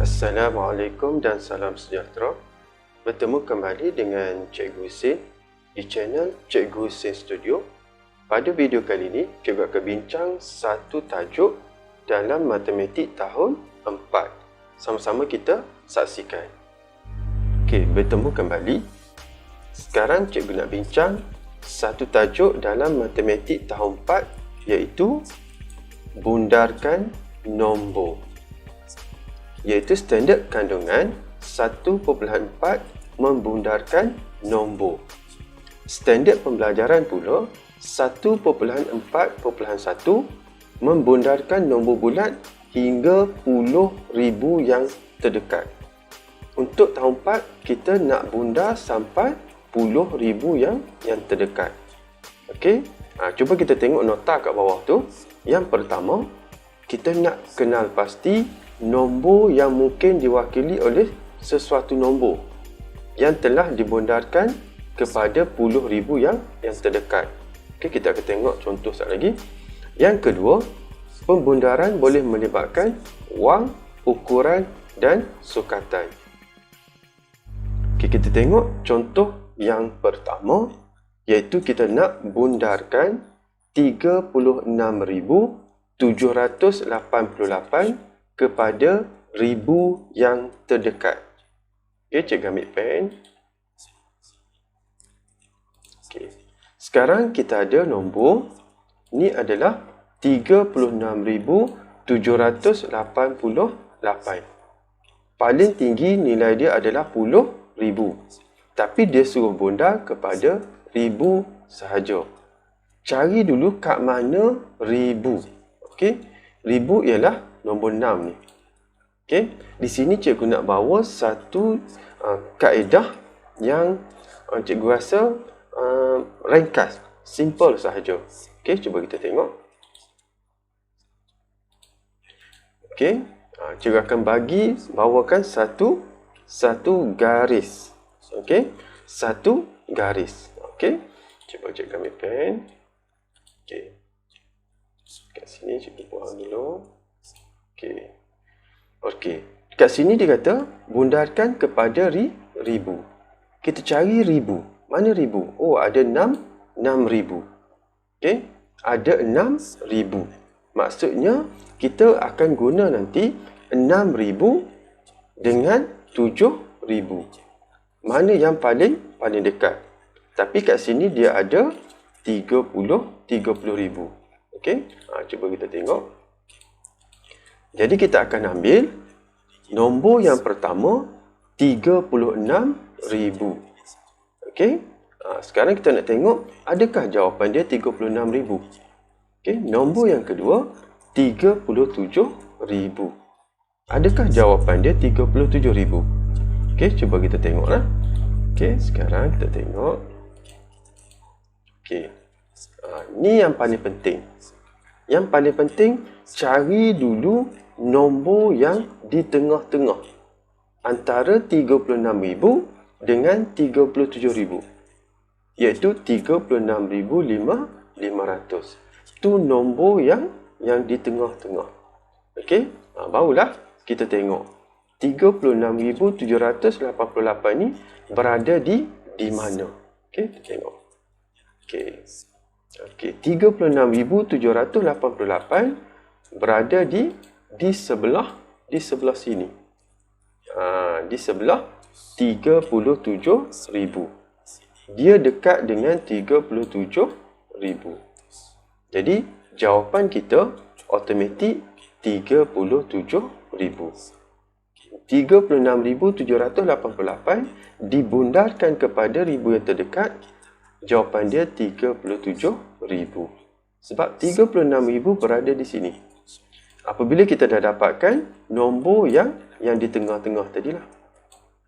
Assalamualaikum dan salam sejahtera. Bertemu kembali dengan Cikgu Husin di channel Cikgu Husin Studio. Pada video kali ini, cikgu akan bincang satu tajuk dalam matematik tahun 4. Sama-sama kita saksikan. Okey, bertemu kembali. Sekarang cikgu nak bincang satu tajuk dalam matematik tahun 4, iaitu bundarkan nombor. Iaitu standard kandungan 1.4 membundarkan nombor. Standard pembelajaran pula 1.4.1 membundarkan nombor bulat hingga puluh ribu yang terdekat. Untuk tahun 4 kita nak bundar sampai puluh ribu yang terdekat. Okey, cuba kita tengok nota kat bawah tu. Yang pertama, kita nak kenal pasti nombor yang mungkin diwakili oleh sesuatu nombor yang telah dibundarkan kepada puluh ribu yang terdekat. Okey, kita akan tengok contoh sekali lagi. Yang kedua, pembundaran boleh melibatkan wang, ukuran dan sukatan. Okey, kita tengok contoh yang pertama, iaitu kita nak bundarkan 36,788 kepada ribu yang terdekat. Okey, cikgu ambil pen. Okey. Sekarang kita ada nombor. Ni adalah 36,788. Paling tinggi nilai dia adalah 10,000. Tapi dia suruh bundar kepada ribu sahaja. Cari dulu kat mana ribu. Okey, ribu ialah nombor 6 ni. Okey, di sini cikgu nak bawa satu kaedah yang cikgu rasa ringkas, simple sahaja. Okey, cuba kita tengok. Okey, cikgu akan bawakan satu garis. Okey, satu garis. Okey, cuba cikgu ambil pen. Okey, kat sini cikgu buang dulu. Okey. Okey. Kat sini dia kata bundarkan kepada ribu. Kita cari ribu. Mana ribu? Oh, ada 6,000. Okey. Ada 6,000. Maksudnya kita akan guna nanti 6,000 dengan 7,000. Mana yang paling dekat? Tapi kat sini dia ada 30,000. Okey. Cuba kita tengok. Jadi kita akan ambil nombor yang pertama 36,000. Okey. Sekarang kita nak tengok adakah jawapan dia 36,000. Okey, nombor yang kedua 37,000. Adakah jawapan dia 37,000? Okey, cuba kita tengoklah. Okey, sekarang kita tengok. Okey. Ni yang paling penting. Yang paling penting, cari dulu nombor yang di tengah-tengah antara 36,000 dengan 37,000, iaitu 36,500. Tu nombor yang di tengah-tengah. Okey, barulah kita tengok 36,788 ni berada di mana. Okey, kita tengok. Okey, 36,788 berada di sebelah sini. Di sebelah 37,000. Dia dekat dengan 37,000. Jadi jawapan kita automatik 37,000. 36,788 dibundarkan kepada ribu yang terdekat. Jawapan dia 37,000. Sebab 36,000 berada di sini. Apabila kita dah dapatkan nombor yang di tengah-tengah tadilah.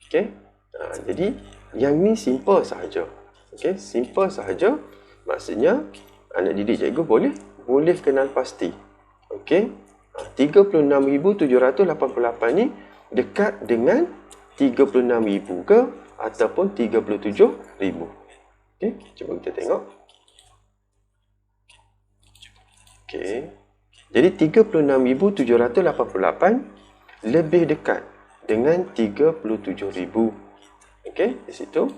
Okey. Jadi yang ni simple sahaja. Okey, simple sahaja. Maksudnya anak didik cikgu boleh kenal pasti. Okey. 36,788 ni dekat dengan 36,000 ke ataupun 37,000. Okey, cuba kita tengok. Okey. Jadi 36,788 lebih dekat dengan 37,000. Okey, di situ.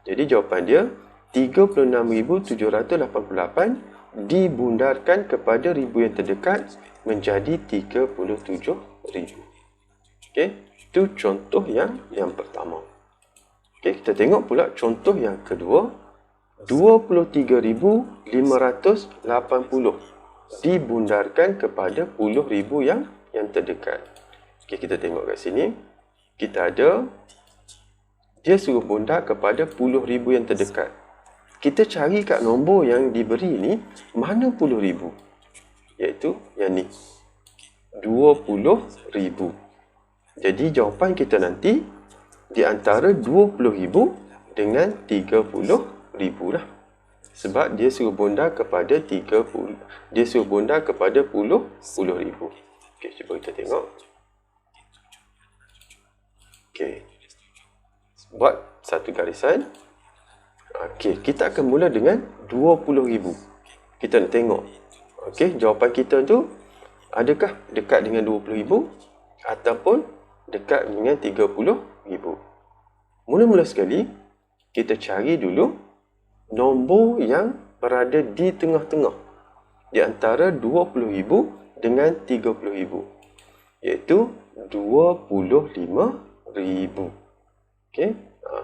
Jadi jawapan dia 36,788 dibundarkan kepada ribu yang terdekat menjadi 37,000. Okey, itu contoh yang pertama. Okey, kita tengok pula contoh yang kedua. 23,580 dibundarkan kepada puluh ribu yang terdekat. Okey, kita tengok kat sini. Kita ada, dia suruh bundar kepada puluh ribu yang terdekat. Kita cari kat nombor yang diberi ni, mana puluh ribu? Iaitu yang ni. 20,000. Jadi jawapan kita nanti di antara 20,000 dengan 30,000 lah. Sebab dia suruh bundar kepada 30, dia suruh bundar kepada 10,000. Okey, cuba kita tengok. Okey. Buat satu garisan. Okey, kita akan mula dengan 20,000. Kita nak tengok. Okey, jawapan kita tu adakah dekat dengan 20,000 ataupun dekat dengan 30,000. Mula-mula sekali, kita cari dulu nombor yang berada di tengah-tengah di antara 20,000 dengan 30,000, iaitu 25,000. Okey,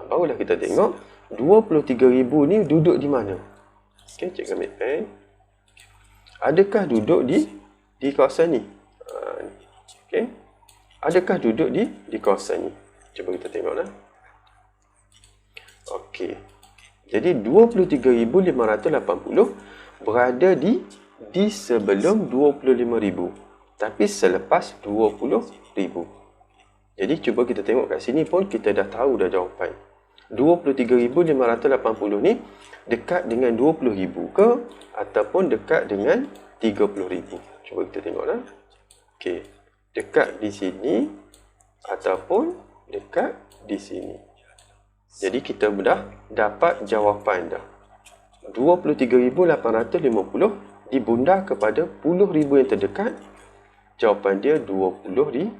barulah kita tengok 23,000 ni duduk di mana. Okey, cikgu ambil pen. Adakah duduk di kawasan ni? Okey, adakah duduk di kawasan ni? Cuba kita tengoklah. Okey. Jadi 23,580 berada di sebelum 25,000, tapi selepas 20,000. Jadi cuba kita tengok kat sini pun kita dah tahu dah jawapan. 23,580 ni dekat dengan 20,000 ke ataupun dekat dengan 30,000. Cuba kita tengoklah. Okey, dekat di sini ataupun dekat di sini. Jadi kita dah dapat jawapan dah. 23,850 dibundar kepada 10,000 yang terdekat. Jawapan dia 20,000.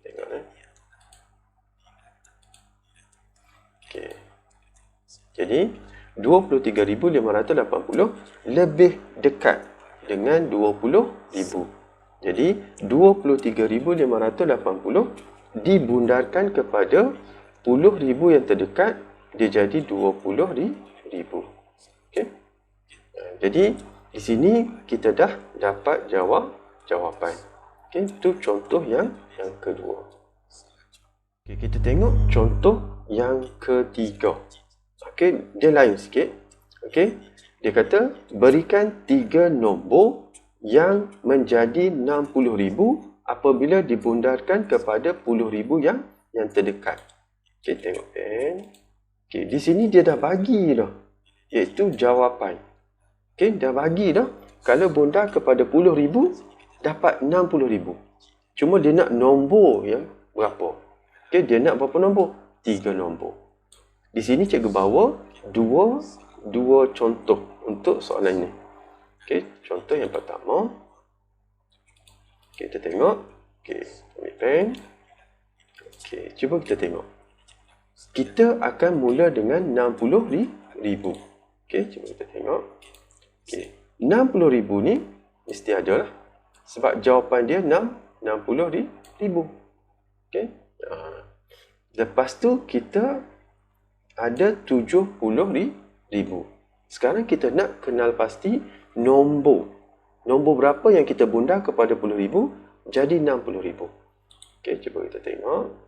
Tengok Okey. Jadi 23,580 lebih dekat dengan 20,000. Jadi 23,580 dibundarkan kepada 10,000 yang terdekat, dia jadi 20,000. Okey. Jadi di sini kita dah dapat jawapan. Okey, itu contoh yang kedua. Okey, kita tengok contoh yang ketiga. Okey, dia lain sikit. Okey, dia kata berikan 3 nombor yang menjadi 60,000 apabila dibundarkan kepada 10,000 yang terdekat. Okey, tengok pen. Okey, di sini dia dah bagi dah, iaitu jawapan. Okey, dah bagi dah. Kalau bundar kepada 10,000 dapat 60,000. Cuma dia nak nombor yang berapa? Okey, dia nak berapa nombor? 3 nombor. Di sini cikgu bawa dua contoh untuk soalan ini. Okey, contoh yang pertama. Okey, kita tengok. Okey, ambil pen. Okey, cuba kita tengok. Kita akan mula dengan 60,000. Okey, cuba kita tengok. Okey, 60,000 ni mesti ada lah. Sebab jawapan dia 60,000. Okey. Lepas tu kita ada 70,000. Sekarang kita nak kenal pasti nombor. Nombor berapa yang kita bundar kepada 10,000 jadi 60,000. Okey, cuba kita tengok.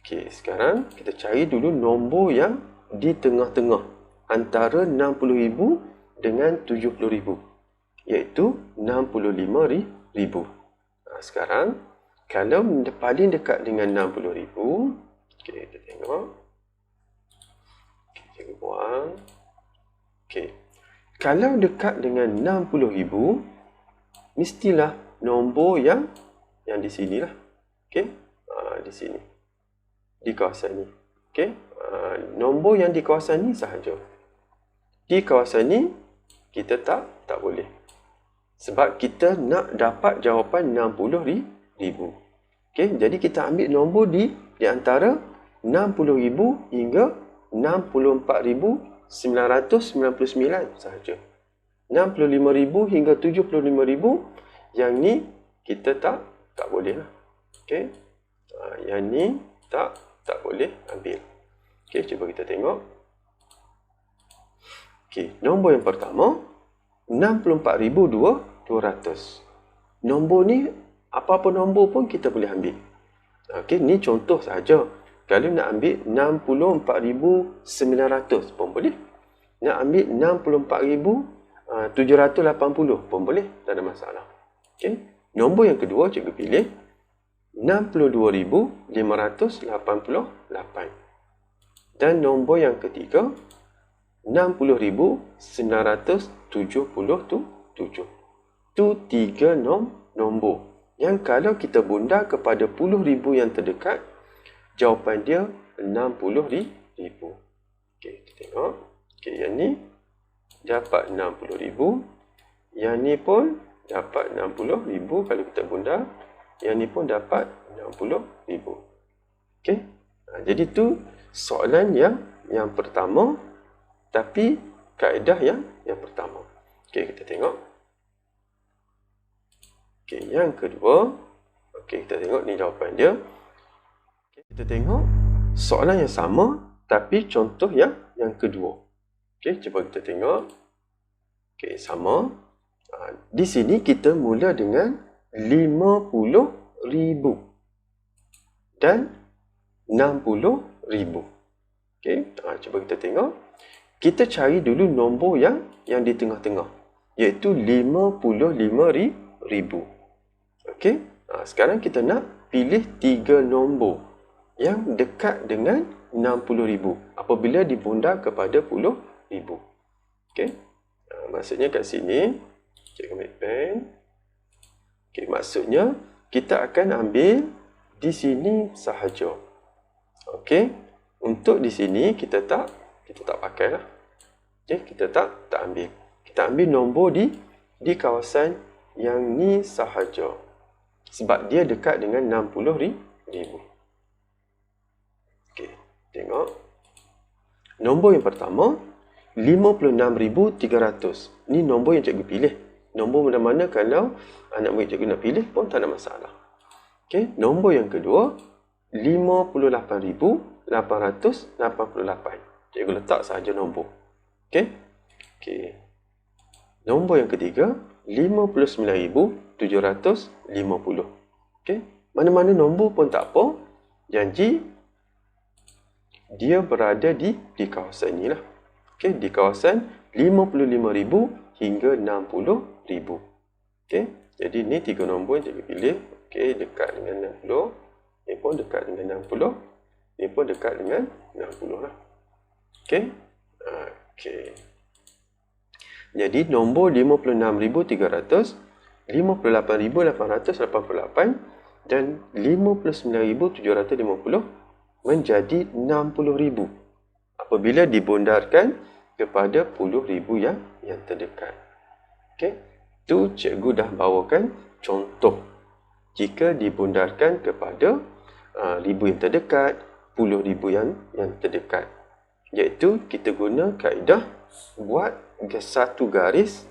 Okey, sekarang kita cari dulu nombor yang di tengah-tengah antara 60,000 dengan 70,000, iaitu 65,000. Sekarang kalau paling dekat dengan 60,000, okey, kita tengok. Okey, cikgu buang. Okey, kalau dekat dengan 60,000, mestilah nombor yang di sinilah. Okey, di sini. Di kawasan ni. Okey, nombor yang di kawasan ni sahaja. Di kawasan ni kita tak boleh. Sebab kita nak dapat jawapan Okey, jadi kita ambil nombor di antara 60,000 hingga 64,999 sahaja. 65,000 hingga 75,000, yang ni kita tak boleh lah. Okey. Yang ni tak boleh ambil. Okey, cuba kita tengok. Okey, nombor yang pertama 64,200. Nombor ni apa-apa nombor pun kita boleh ambil. Okey, ni contoh saja. Kalau nak ambil 64,900 pun boleh. Nak ambil 64,780 pun boleh, tak ada masalah. Okey. Nombor yang kedua cikgu pilih 62,588. Dan nombor yang ketiga 60,977. Tu 3 nombor yang kalau kita bundar kepada puluh ribu yang terdekat, jawapan dia 60,000. Okey, kita tengok. Okey, yang ni dapat 60,000. Yang ni pun dapat 60,000 kalau kita bundar. Yang ni pun dapat 60,000. Okey. Jadi tu soalan yang pertama, tapi kaedah yang pertama. Okey, kita tengok. Okey, yang kedua. Okey, kita tengok ni jawapan dia. Okay, kita tengok soalan yang sama, tapi contoh yang kedua. Okey, cuba kita tengok. Okey, sama. Di sini kita mula dengan 50,000 dan 60,000. Okey, cuba kita tengok. Kita cari dulu nombor yang di tengah-tengah, iaitu 55,000. Okey, sekarang kita nak pilih 3 nombor yang dekat dengan 60,000 apabila dibundar kepada 10,000. Okey, maksudnya kat sini, cikgu ambil pen. Okey, maksudnya kita akan ambil di sini sahaja. Okey, untuk di sini kita tak pakai lah. Okey, kita tak ambil. Kita ambil nombor di kawasan yang ni sahaja. Sebab dia dekat dengan 60,000. Okey, tengok. Nombor yang pertama 56,300. Ni nombor yang cikgu pilih. Nombor mana-mana kalau anak murid cikgu nak pilih pun tak ada masalah. Okey, nombor yang kedua 58,888. Cikgu letak sahaja nombor. Okey. Okey. Nombor yang ketiga 59,750. Okey. Mana-mana nombor pun tak apa. Janji dia berada di kawasan ni lah. Okey, di kawasan 55,000 hingga 60,000. Okey. Jadi ni 3 nombor yang cikgu pilih. Okey, dekat dengan 60. Ni pun dekat dengan 60. Ni pun dekat dengan 60 lah. Okey. Okey. Jadi nombor 56,300, 58,888 dan 59,750 menjadi 60,000 apabila dibundarkan kepada 10,000 yang terdekat. Okey. Tu cikgu dah bawakan contoh jika dibundarkan kepada ribu yang terdekat, 10,000 yang terdekat. Iaitu kita guna kaedah buat satu garis.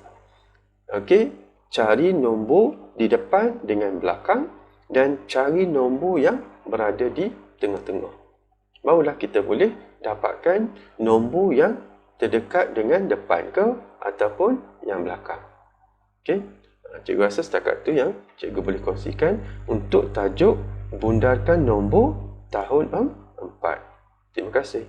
Okey, cari nombor di depan dengan belakang dan cari nombor yang berada di tengah-tengah. Barulah kita boleh dapatkan nombor yang terdekat dengan depan ke ataupun yang belakang. Okey, cikgu rasa setakat tu yang cikgu boleh kongsikan untuk tajuk bundarkan nombor tahun 4. Terima kasih.